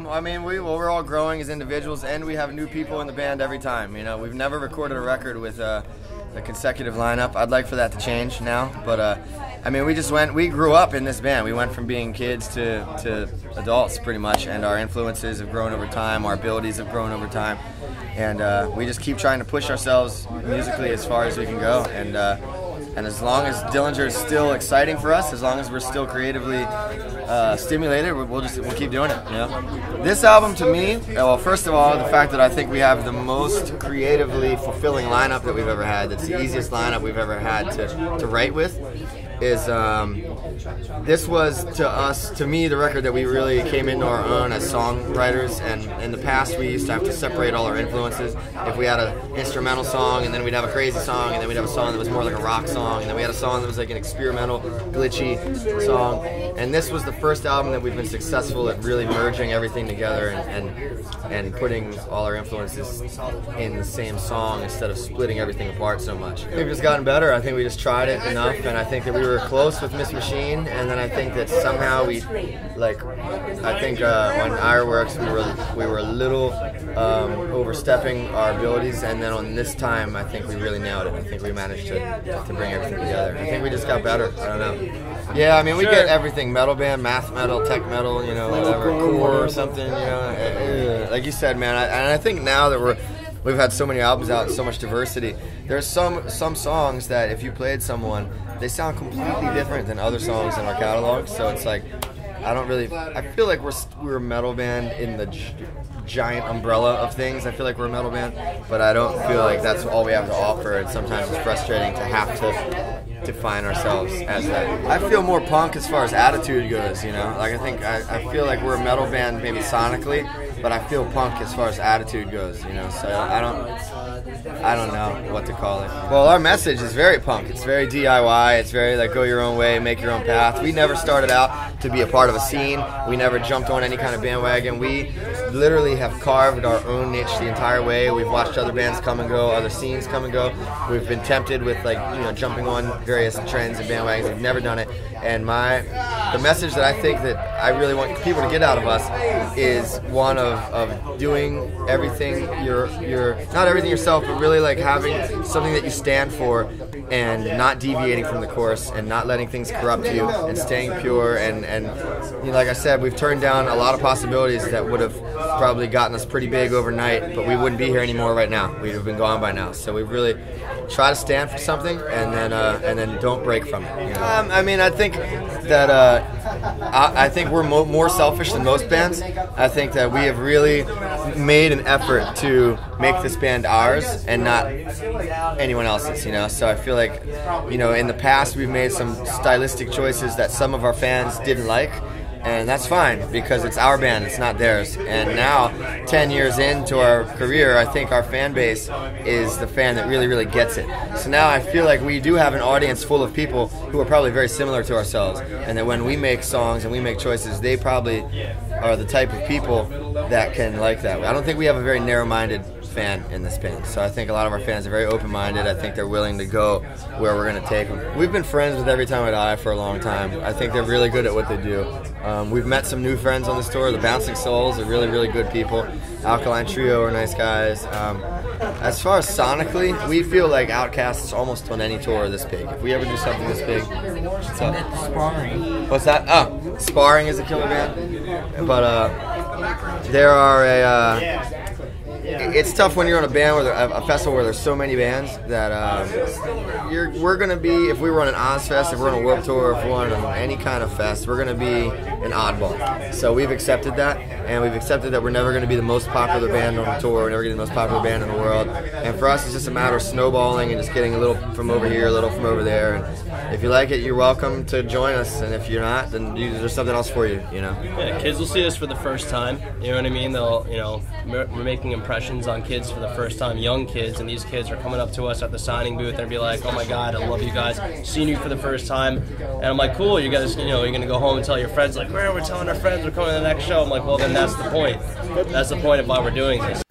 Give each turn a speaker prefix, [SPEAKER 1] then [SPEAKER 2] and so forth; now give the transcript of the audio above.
[SPEAKER 1] I mean, we're all growing as individuals, and we have new people in the band every time. You know, we've never recorded a record with a consecutive lineup. I'd like for that to change now, but I mean, we grew up in this band. We went from being kids to adults pretty much, and our influences have grown over time, our abilities have grown over time, and we just keep trying to push ourselves musically as far as we can go. And as long as Dillinger is still exciting for us, as long as we're still creatively stimulated, we'll keep doing it. You know? This album, to me, well, first of all, the fact that I think we have the most creatively fulfilling lineup that we've ever had. That's the easiest lineup we've ever had to write with. Is this was to me, the record that we really came into our own as songwriters. And in the past, we used to have to separate all our influences. If we had an instrumental song, and then we'd have a crazy song, and then we'd have a song that was more like a rock song, and then we had a song that was like an experimental, glitchy song. And this was the first album that we've been successful at really merging everything together and putting all our influences in the same song instead of splitting everything apart so much. We've just gotten better. I think we just tried it enough, and I think that we were close with Miss Machine, and then I think that somehow I think on Ironworks we were a little overstepping our abilities, and then on this time I think we really nailed it. I think we managed to bring everything together. I think we just got better. I don't know. Yeah, I mean, we get everything: metal band, math metal, tech metal, you know, whatever, core or something, you know. Like you said, man, and I think now that we've had so many albums out, so much diversity, there's some songs that if you played someone, they sound completely different than other songs in our catalog. So it's like, I feel like we're a metal band in the giant umbrella of things. I feel like we're a metal band, but I don't feel like that's all we have to offer, and sometimes it's frustrating to have to define ourselves as that. I feel more punk as far as attitude goes, you know. Like I feel like we're a metal band maybe sonically, but I feel punk as far as attitude goes, you know. So I don't know what to call it. Well, our message is very punk. It's very D.I.Y. It's very like go your own way, make your own path. We never started out to be a part of a scene. We never jumped on any kind of bandwagon. We literally have carved our own niche the entire way. We've watched other bands come and go, other scenes come and go. We've been tempted with, like, you know, jumping on various trends and bandwagons. We've never done it. And the message that I think that I really want people to get out of us is one of doing everything not everything yourself, but really like having something that you stand for and not deviating from the course and not letting things corrupt you and staying pure. And you know, like I said, we've turned down a lot of possibilities that would have probably gotten us pretty big overnight, but we wouldn't be here anymore right now. We'd have been gone by now. So we really try to stand for something and then don't break from it. You know? I mean, I think that I think we're more selfish than most bands. I think that we have really made an effort to make this band ours and not anyone else's, you know. So I feel like, you know, in the past we've made some stylistic choices that some of our fans didn't like, and that's fine because it's our band, it's not theirs. And now, 10 years into our career, I think our fan base is the fan that really, really gets it. So now I feel like we do have an audience full of people who are probably very similar to ourselves, and that when we make songs and we make choices, they probably are the type of people that can like that. I don't think we have a very narrow-minded fan in this band, so I think a lot of our fans are very open-minded. I think they're willing to go where we're going to take them. We've been friends with Every Time I Die for a long time. I think they're really good at what they do. We've met some new friends on this tour. The Bouncing Souls are really, really good people. Alkaline Trio are nice guys. As far as sonically, we feel like Outcasts almost on any tour this big. If we ever do something this big, what's up?
[SPEAKER 2] Sparring.
[SPEAKER 1] What's that? Oh, Sparring is a killer band. But there are it's tough when you're on a band where a festival where there's so many bands that we're gonna be, if we were on an Ozfest, if we're on a Warped Tour, if we're on any kind of fest, we're gonna be an oddball. So we've accepted that, and we've accepted that we're never gonna be the most popular band on the tour. We're never gonna be the most popular band in the world. And for us, it's just a matter of snowballing and just getting a little from over here, a little from over there. And if you like it, you're welcome to join us. And if you're not, then there's something else for you. You know.
[SPEAKER 3] Yeah, kids will see us for the first time. You know what I mean? They'll, you know, we're making impressions on kids for the first time, young kids, and these kids are coming up to us at the signing booth and be like, "Oh my God, I love you guys, seeing you for the first time." And I'm like, "Cool, you guys, you know, you're gonna go home and tell your friends, like, we're telling our friends we're coming to the next show." I'm like, "Well, then that's the point. That's the point of why we're doing this."